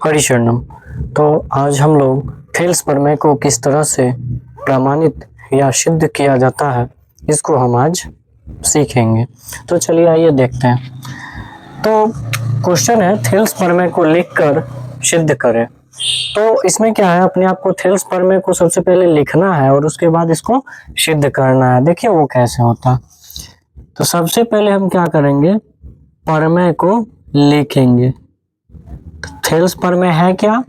हरिशरणम। तो आज हम लोग थेल्स प्रमेय को किस तरह से प्रमाणित या सिद्ध किया जाता है इसको हम आज सीखेंगे। तो चलिए आइए देखते हैं। तो क्वेश्चन है थेल्स प्रमेय को लिखकर सिद्ध करें। तो इसमें क्या है, अपने आप को थेल्स प्रमेय को सबसे पहले लिखना है और उसके बाद इसको सिद्ध करना है। देखिए वो कैसे होता है। तो सबसे पहले हम क्या करेंगे, प्रमेय को लिखेंगे। थेल्स प्रमेय है क्या?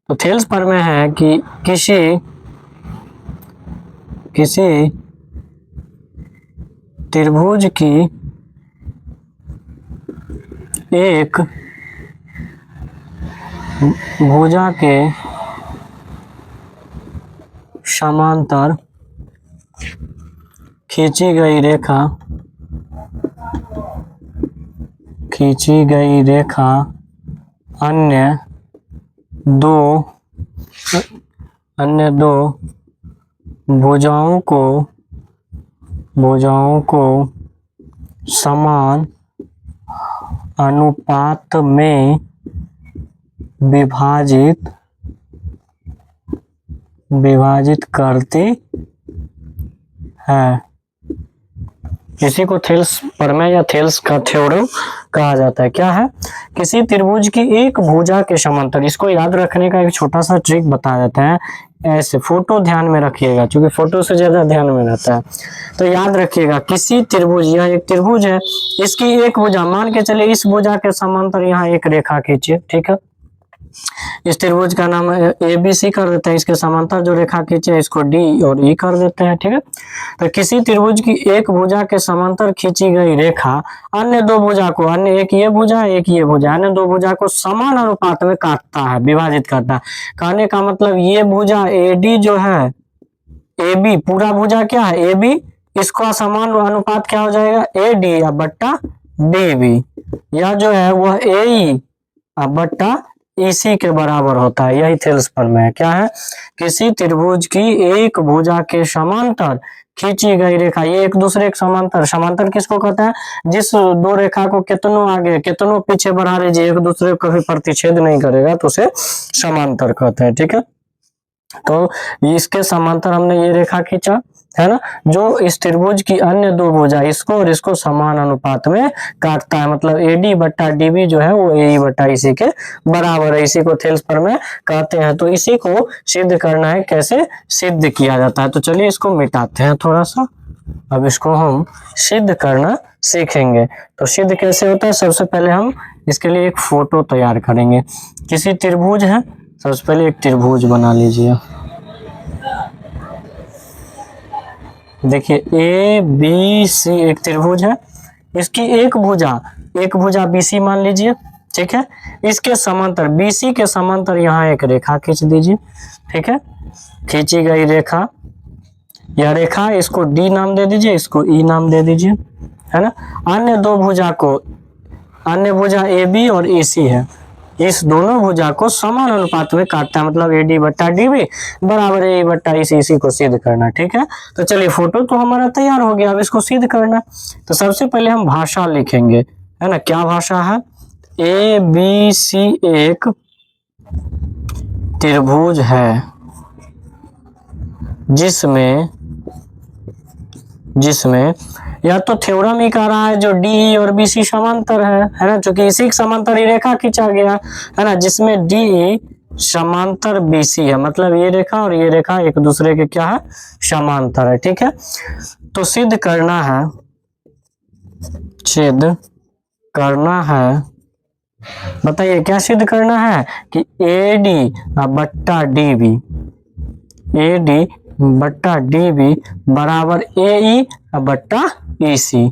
तो थेल्स प्रमेय है कि किसी त्रिभुज की एक भुजा के समांतर खींची गई रेखा अन्य दो भुजाओं को समान अनुपात में विभाजित करती है। इसी को थेल्स प्रमेय या थेल्स का थ्योरम कहा जाता है। क्या है? किसी त्रिभुज की एक भुजा के समांतर। इसको याद रखने का एक छोटा सा ट्रिक बता देते हैं। ऐसे फोटो ध्यान में रखिएगा, क्योंकि फोटो से ज्यादा ध्यान में रहता है। तो याद रखिएगा, किसी त्रिभुज, यह एक त्रिभुज है, इसकी एक भुजा, मान के चलिए इस भुजा के समांतर यहाँ एक रेखा खींचिए। ठीक है, इस त्रिभुज का नाम ABC कर देते हैं। इसके समांतर जो रेखा खींचे इसको D और E कर देते हैं। ठीक है, तो किसी त्रिभुज की एक भुजा के समांतर खींची गई रेखा अन्य दो भुजा को, अन्य एक ये भुजा एक ये भुजा, अन्य दो भुजा को समान अनुपात में काटता है, विभाजित करता है। कहने का मतलब ये भुजा AD जो है, AB पूरा भुजा क्या है AB, इसका समान अनुपात क्या हो जाएगा AD या बट्टा DB। यह जो है वह AE बट्टा EC के बराबर होता है। यही थेल्स प्रमेय है। क्या है? किसी त्रिभुज की एक भुजा के समांतर खींची गई रेखा, ये एक दूसरे के समांतर किसको कहता है? जिस दो रेखा को कितनों आगे कितनों पीछे बढ़ा लीजिए, एक दूसरे को कभी प्रतिच्छेद नहीं करेगा तो उसे समांतर कहते हैं। ठीक है, तो इसके समांतर हमने ये रेखा खींचा है ना, जो इस त्रिभुज की अन्य दो भुजा, इसको और इसको समान अनुपात में काटता है। मतलब AD बट्टा DB जो है वो AE बट्टा EC के बराबर है। इसी को थेल्स प्रमेय कहते हैं। तो इसी को सिद्ध करना है। कैसे सिद्ध किया जाता है? तो चलिए इसको मिटाते हैं थोड़ा सा। अब इसको हम सिद्ध करना सीखेंगे। तो सिद्ध कैसे होता है, सबसे पहले हम इसके लिए एक फोटो तैयार करेंगे। किसी त्रिभुज है, सबसे पहले एक त्रिभुज बना लीजिए। देखिए ABC एक त्रिभुज है, इसकी एक भुजा BC मान लीजिए। ठीक है, इसके समांतर BC के समांतर यहाँ एक रेखा खींच दीजिए। ठीक है, खींची गई रेखा, यह रेखा, इसको D नाम दे दीजिए, इसको E नाम दे दीजिए, है ना। अन्य भुजा AB और AC है, इस दोनों भुजा को समान अनुपात में काटता है। मतलब AD बट्टा DB बराबर AE बट्टा EC। इसी को सिद्ध करना। ठीक है, तो चलिए फोटो तो हमारा तैयार हो गया, अब इसको सिद्ध करना। तो सबसे पहले हम भाषा लिखेंगे, है ना। क्या भाषा है? ABC एक त्रिभुज है जिसमें या तो थ्योरम ही कह रहा है जो DE और BC समांतर है ना, क्योंकि इसी के समांतर ही रेखा खींचा गया है ना, जिसमें DE समांतर BC है। मतलब ये रेखा और ये रेखा एक दूसरे के क्या है, समांतर है। ठीक है, तो सिद्ध करना है। बताइए क्या सिद्ध करना है कि AD बट्टा DB बराबर AE बट्टा EC।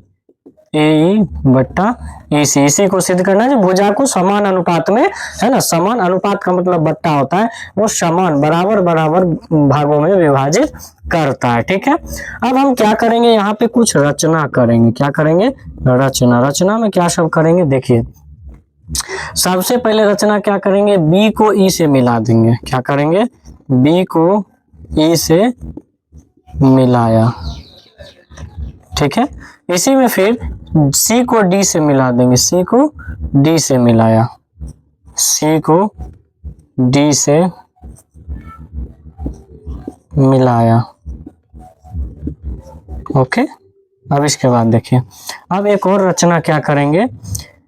इसी को सिद्ध करना है। जो भुजा को समान अनुपात में, है ना, समान अनुपात का मतलब बट्टा होता है, वो समान बराबर भागों में विभाजित करता है। ठीक है, अब हम क्या करेंगे, यहाँ पे कुछ रचना करेंगे। क्या करेंगे? रचना में क्या सब करेंगे देखिए। सबसे पहले रचना क्या करेंगे, बी को ई से मिला देंगे। क्या करेंगे, बी को ई से मिलाया, ठीक है। इसी में फिर सी को डी से मिला देंगे, सी को डी से मिलाया, सी को डी से मिलाया। ओके, अब इसके बाद देखिए, अब एक और रचना क्या करेंगे,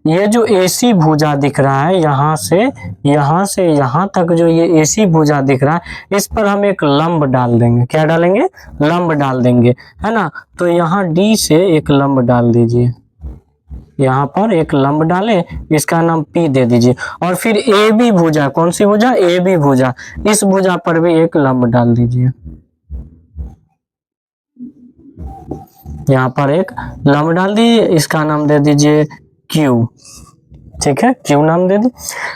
ये जो एसी भुजा दिख रहा है यहाँ से यहाँ तक जो ये एसी भुजा दिख रहा है, इस पर हम एक लंब डाल देंगे। क्या डालेंगे? लंब डाल देंगे, है ना। तो यहाँ डी से एक लंब डाल दीजिए, यहाँ पर एक लंब डाले, इसका नाम पी दे दीजिए। और फिर ए बी भुजा, कौन सी भुजा? ए बी भुजा, इस भुजा पर भी एक लंब डाल दीजिए, यहाँ पर एक लंब डाल दीजिए, इसका नाम दे दीजिए क्यू। ठीक है, क्यू नाम दे दी।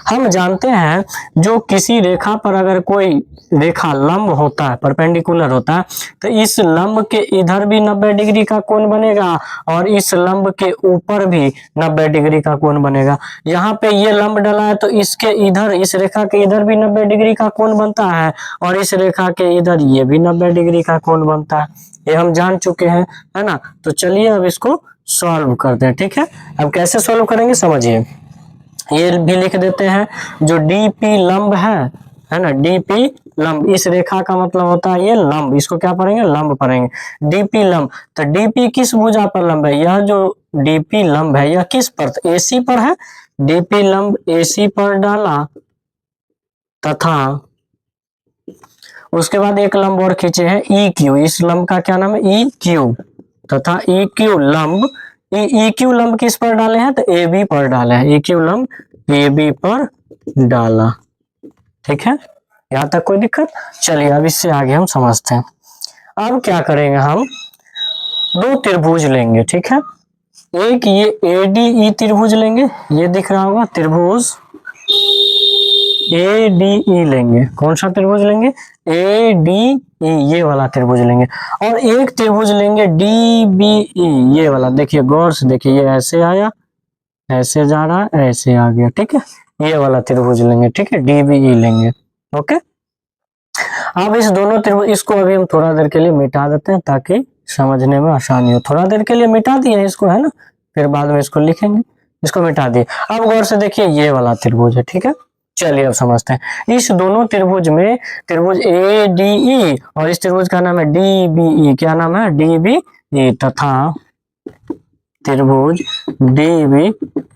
हम जानते हैं जो किसी रेखा पर अगर कोई रेखा लंब होता है, परपेंडिकुलर होता है, तो इस लंब के इधर भी 90 डिग्री का कोण बनेगा और इस लंब के ऊपर भी 90 डिग्री का कोण बनेगा। यहाँ पे ये लंब डला है तो इसके इधर, इस रेखा के इधर भी 90 डिग्री का कोण बनता है और इस रेखा के इधर ये भी 90 डिग्री का कोण बनता है। ये हम जान चुके हैं, है ना। तो चलिए अब इसको सॉल्व करते हैं। ठीक है, अब कैसे सॉल्व करेंगे समझिए। ये भी लिख देते हैं, जो डीपी लंब है ना, डीपी लंब, इस रेखा का मतलब होता है ये लंब, इसको क्या पढ़ेंगे? लंब पढ़ेंगे। डीपी लंब, तो डीपी किस भुजा पर लंब है? यह जो डीपी लंब है यह किस पर? एसी पर है। डीपी लंब एसी पर डाला तथा उसके बाद एक लंब और खींचे हैं ई क्यू, इस लंब का क्या नाम है? ई क्यू, तथा ई क्यू लंब, ई क्यू लंब किस पर डाले हैं? तो ए बी पर डाले हैं, ई क्यू लंब ए बी पर डाला। ठीक है, यहाँ तक कोई दिक्कत? चलिए अब इससे आगे हम समझते हैं। अब क्या करेंगे, हम दो त्रिभुज लेंगे। ठीक है, एक ये एडीई त्रिभुज लेंगे, ये दिख रहा होगा त्रिभुज एडीई लेंगे। कौन सा त्रिभुज लेंगे? एडीई, ये वाला त्रिभुज लेंगे। और एक त्रिभुज लेंगे डीबीई, ये वाला। देखिए गौर से देखिए, ये ऐसे आया, ऐसे जा रहा है, ऐसे आ गया। ठीक है, ये वाला त्रिभुज लेंगे। ठीक है, डीबीई लेंगे। ओके, अब इस दोनों त्रिभुज, इसको अभी हम थोड़ा देर के लिए मिटा देते हैं ताकि समझने में आसानी हो। थोड़ा देर के लिए मिटा दिए इसको, है ना, फिर बाद में इसको लिखेंगे। इसको मिटा दिए। अब गौर से देखिए, ये वाला त्रिभुज है। ठीक है, चलिए अब समझते हैं। इस दोनों त्रिभुज में, त्रिभुज ए डी ई और इस त्रिभुज का नाम है डी बी ई। क्या नाम है? D B E. तथा त्रिभुज डी बी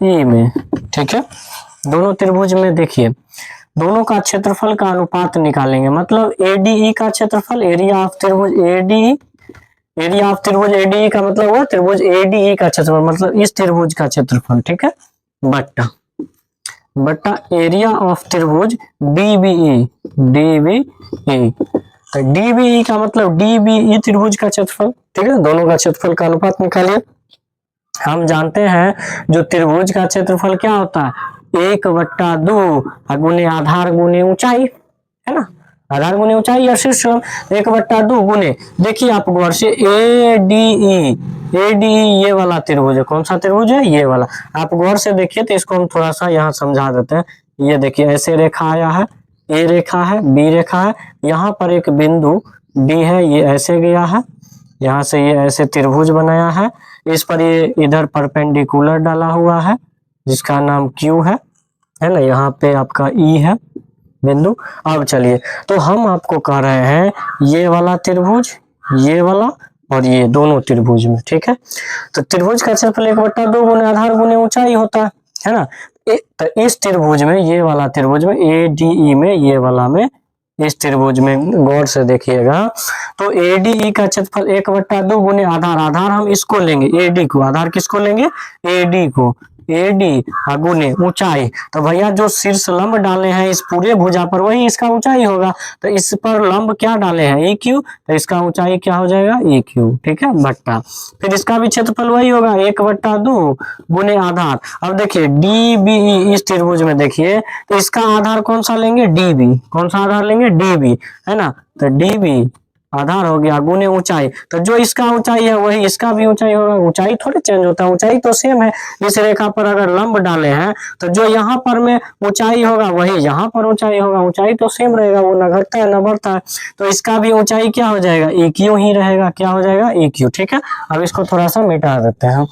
ई में, ठीक है, दोनों त्रिभुज में देखिए, दोनों का क्षेत्रफल का अनुपात निकालेंगे। मतलब एडीई का क्षेत्रफल, एरिया ऑफ त्रिभुज एडीई, एरिया ऑफ त्रिभुज एडीई का मतलब हुआ त्रिभुज एडीई का क्षेत्रफल, मतलब इस त्रिभुज का क्षेत्रफल। ठीक है, बट्टा एरिया ऑफ त्रिभुज डीबीई, डीबीई। तो डीबीई का मतलब डीबीई त्रिभुज का क्षेत्रफल। ठीक है, दोनों का क्षेत्रफल का अनुपात निकालिए। हम जानते हैं जो त्रिभुज का क्षेत्रफल क्या होता है? 1/2 गुने आधार गुने ऊंचाई, है ना। आधार गुने ऊंचाई या शीर्ष 1/2 गुने, देखिए आप गौर से एडीई, एडीई ये वाला त्रिभुज है। कौन सा त्रिभुज है? ये वाला। आप गौर से देखिए, तो इसको हम थोड़ा सा यहाँ समझा देते हैं। ये देखिए, ऐसे रेखा आया है, ए रेखा है, बी रेखा है, यहाँ पर एक बिंदु डी है, ये ऐसे गया है, यहाँ से ये ऐसे त्रिभुज बनाया है, इस पर ये इधर परपेंडिकुलर डाला हुआ है जिसका नाम क्यू है ना। यहाँ पे आपका ई है बिंदु। अब चलिए, तो हम आपको कह रहे हैं ये वाला त्रिभुज, ये वाला और ये दोनों त्रिभुज में। ठीक है, तो त्रिभुज का क्षेत्रफल 1/2 गुने आधार गुने ऊंचाई होता है ना। तो इस त्रिभुज में, ये वाला त्रिभुज में, ए डी ई में, ये वाला में, इस त्रिभुज में गौर से देखिएगा, तो एडीई का क्षेत्रफल 1/2 गुने आधार, आधार हम इसको लेंगे, एडी को, आधार किसको लेंगे? एडी को, एडी गुने ऊंचाई। तो भैया जो शीर्ष लंब डाले हैं इस पूरे भुजा पर, वही इसका ऊंचाई होगा। तो इस पर लंब क्या डाले हैं? ई क्यू, तो इसका ऊंचाई क्या हो जाएगा? E Q. ठीक है, बट्टा, फिर इसका भी क्षेत्रफल वही होगा, 1/2 गुने आधार। अब देखिए डी बी, इस त्रिभुज में देखिए, तो इसका आधार कौन सा लेंगे? D B. कौन सा आधार लेंगे? डी बी, है ना। तो डी बी आधार हो गया गुने ऊंचाई, तो जो इसका ऊंचाई है वही इसका भी ऊंचाई होगा। ऊंचाई थोड़ी चेंज होता है, ऊंचाई तो सेम है। इस रेखा पर अगर लंब डाले हैं तो जो यहाँ पर में ऊंचाई होगा वही यहाँ पर ऊंचाई होगा। ऊंचाई तो सेम रहेगा, वो न घटता है न बढ़ता है। तो इसका भी ऊंचाई क्या हो जाएगा? ए क्यू ही रहेगा। क्या हो जाएगा? ए क्यू। ठीक है, अब इसको थोड़ा सा मिटा देते हैं।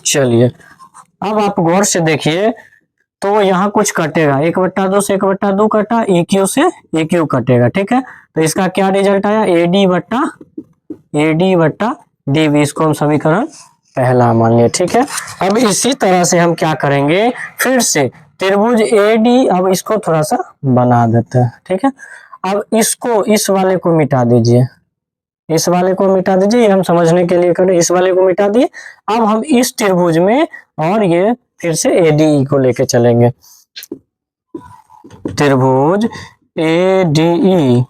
चलिए अब आप गौर से देखिए, तो यहाँ कुछ कटेगा, 1/2 से 1/2 कटा, ए क्यू से ए क्यू कटेगा, ठीक है। तो इसका क्या रिजल्ट आया, एडी बट्टा डीबी, इसको हम समीकरण पहला मान लिया, ठीक है। अब इसी तरह से हम क्या करेंगे, फिर से त्रिभुज एडी, अब इसको थोड़ा सा बना देते हैं, ठीक है। अब इसको, इस वाले को मिटा दीजिए, इस वाले को मिटा दीजिए, ये हम समझने के लिए करें, इस वाले को मिटा दिए। अब हम इस त्रिभुज में और ये फिर से एडी को लेके चलेंगे, त्रिभुज एडीई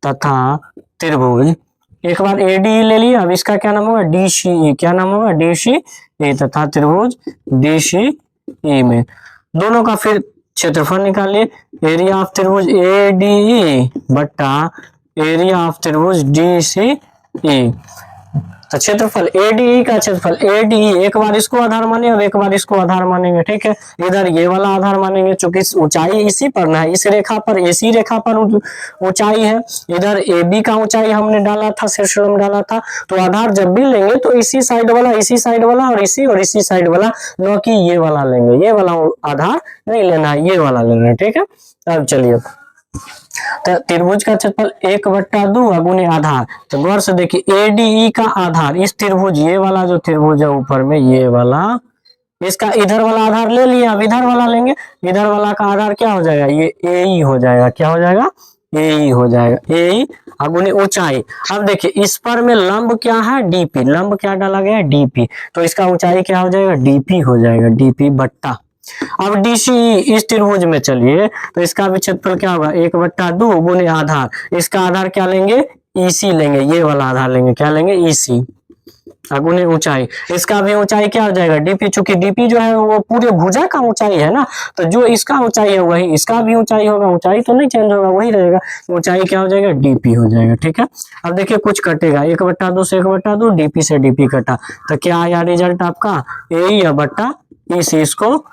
तथा त्रिभुज, एक बार एडी ले लिया, अब इसका क्या नाम होगा, डीसीई, क्या नाम होगा, डीसीई तथा त्रिभुज डीसीई में दोनों का फिर क्षेत्रफल निकालिए, एरिया ऑफ त्रिभुज एडीई बट्टा एरिया ऑफ त्रिभुज डीसीई। तो क्षेत्रफल एडीई का क्षेत्रफल, एडीई एक बार इसको आधार माने, अब एक बार इसको आधार मानेंगे, ठीक है। इधर ये वाला आधार मानेंगे, चूंकि ऊंचाई इसी पर ना है, इस रेखा पर, एसी रेखा पर ऊंचाई है। इधर एबी का ऊंचाई हमने डाला था, शीर्षलंब डाला था, तो आधार जब भी लेंगे तो इसी साइड वाला, इसी साइड वाला और इसी साइड वाला, न कि ये वाला लेंगे, ये वाला आधार नहीं लेना है, ये वाला लेना है, ठीक है। अब चलिए, तो त्रिभुज का क्षेत्रफल 1/2 गुने आधार, तो गौर से देखिए एडीई का आधार, इस त्रिभुज, ये वाला जो त्रिभुज है ऊपर में, ये वाला, इसका इधर वाला आधार ले लिया, अब इधर वाला लेंगे, इधर वाला का आधार क्या हो जाएगा, ये एई हो जाएगा, क्या हो जाएगा, एई हो जाएगा, एई गुने ऊंचाई। अब देखिए इस पर में लंब क्या है, डीपी, लंब क्या डाला गया है, डीपी, तो इसका ऊंचाई क्या हो जाएगा, डीपी हो जाएगा, डीपी बट्टा। अब डीसी इस त्रिभुज में चलिए, तो इसका भी क्षेत्रफल क्या होगा, 1/2 गुने आधार, इसका आधार क्या लेंगे, ईसी लेंगे, ये वाला आधार लेंगे, क्या लेंगे, ईसी गुने ऊंचाई, इसका भी ऊंचाई क्या हो जाएगा, डीपी, चूंकि डीपी जो है वो पूरे भुजा का ऊंचाई है ना, तो जो इसका ऊंचाई है वही इसका भी ऊंचाई होगा, ऊंचाई तो नहीं चेंज होगा, वही रहेगा, ऊंचाई क्या हो जाएगा, डीपी हो जाएगा, ठीक है। अब देखिए कुछ कटेगा, 1/2 से 1/2, डीपी से डीपी कटा, तो क्या आया रिजल्ट आपका, ए या बट्टा ईसी। इसको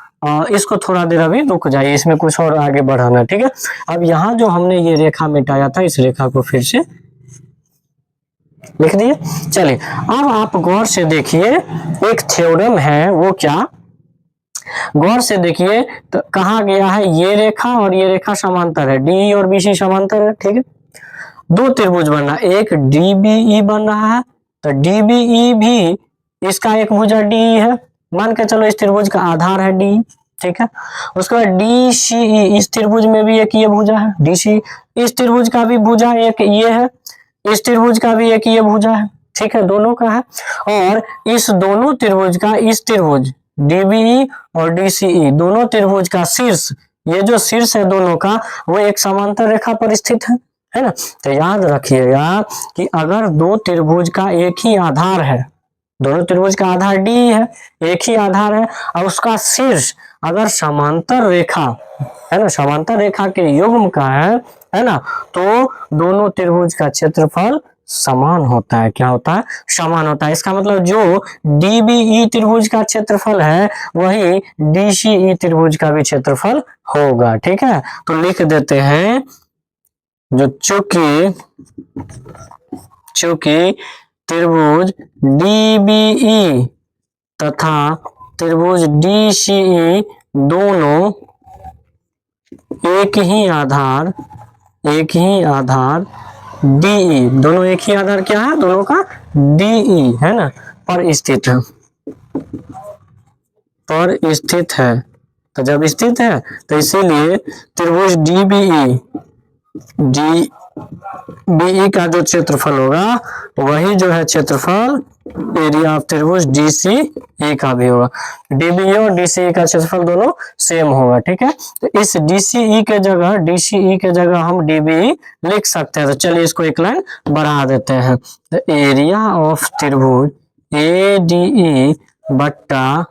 थोड़ा देर अभी रुक जाइए, इसमें कुछ और आगे बढ़ाना, ठीक है। अब यहाँ जो हमने ये रेखा मिटाया था, इस रेखा को फिर से लिख दिए। चलिए अब आप गौर से देखिए, एक थ्योरम है, वो क्या, गौर से देखिए, तो कहा गया है ये रेखा और ये रेखा समांतर है, डी और बीसी समांतर है, ठीक है। दो त्रिभुज बन रहा है, एक डीबीई बन रहा है, तो डीबीई भी इसका एक भुजा डी है, मान के चलो इस त्रिभुज का आधार है डी, ठीक है। उसके बाद डीसीई, इस त्रिभुज में भी एक ये भुजा है डीसी, इस त्रिभुज का भी भुजा एक ये है, इस त्रिभुज का भी एक ये भुजा है, ठीक है, दोनों का है। और इस दोनों त्रिभुज का, इस त्रिभुज डीबीई और डीसीई दोनों त्रिभुज का शीर्ष, ये जो शीर्ष है दोनों का, वो एक समांतर रेखा पर स्थित है ना। तो याद रखिएगा कि अगर दो त्रिभुज का एक ही आधार है, दोनों त्रिभुज का आधार डी है, एक ही आधार है, और उसका शीर्ष अगर समांतर रेखा है ना, समांतर रेखा के युग्म का है ना, तो दोनों त्रिभुज का क्षेत्रफल समान होता है, क्या होता है, समान होता है। इसका मतलब जो डीबीई त्रिभुज का क्षेत्रफल है वही डीसीई त्रिभुज का भी क्षेत्रफल होगा, ठीक है। तो लिख देते हैं, जो चूंकि त्रिभुज डीबीई तथा त्रिभुज डीसीई दोनों एक ही आधार डीई, दोनों एक ही आधार क्या है, दोनों का डीई है ना, पर स्थित है, तो जब स्थित है तो इसीलिए त्रिभुज डीबीई का जो क्षेत्रफल होगा वही जो है क्षेत्रफल एरिया ऑफ त्रिभुज डीसीई का भी होगा, डीबीई और डीसीई का क्षेत्रफल दोनों सेम होगा, ठीक है। तो इस डीसीई के जगह हम डीबीई लिख सकते हैं, तो चलिए इसको एक लाइन बढ़ा देते हैं, तो एरिया ऑफ त्रिभुज एडीई बट्टा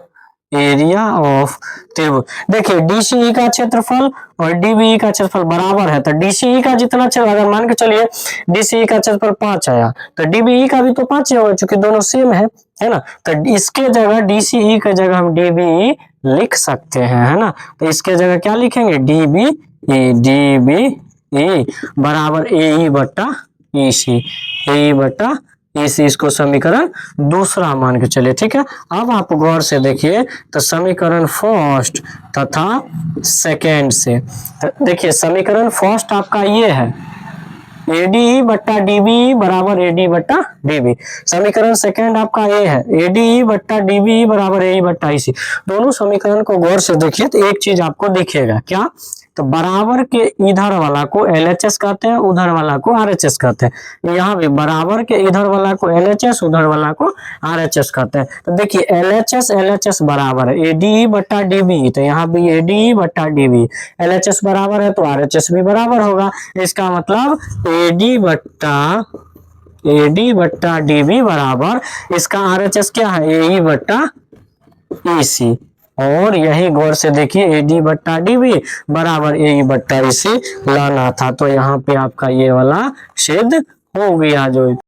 एरिया ऑफ त्रिभुज, देखिए डीसीई का क्षेत्रफल और डीबीई का क्षेत्रफल बराबर है, तो डीसीई का जितना क्षेत्र, अगर मान के चलिए डीसीई का क्षेत्रफल 5 आया, तो डीबीई का भी तो 5 ही होगा, चूंकि दोनों सेम है ना। तो इसके जगह डीसीई के जगह हम डीबीई लिख सकते हैं, है ना। तो इसके जगह क्या लिखेंगे, डीबीई बराबर एई बट्टा ईसी, एई बट्टा इसी इसको समीकरण दूसरा मान के चले। ठीक है, अब आप गौर से देखिए तो समीकरण फर्स्ट तथा सेकेंड से देखिए, समीकरण फर्स्ट आपका ये है ADE बट्टा DBE बराबर AD बट्टा DB। समीकरण सेकेंड आपका ये है ADE बट्टा DBE बराबर AE बट्टा IC। दोनों समीकरण को गौर से देखिए तो एक चीज आपको दिखेगा, क्या? तो बराबर के इधर वाला को LHS कहते हैं, उधर वाला को RHS कहते हैं। यहाँ भी बराबर के इधर वाला को LHS, उधर वाला को RHS कहते हैं। तो देखिए LHS बराबर है ADE बट्टा DBE, तो यहाँ भी ADE बट्टा DBE, LHS बराबर है तो RHS भी बराबर होगा। इसका मतलब AD बट्टा DB बराबर इसका RHS क्या है AE बट्टा EC, और यही गौर से देखिए AD बट्टा DB बराबर AE बट्टा EC लाना था। तो यहाँ पे आपका ये वाला सिद्ध हो गया जो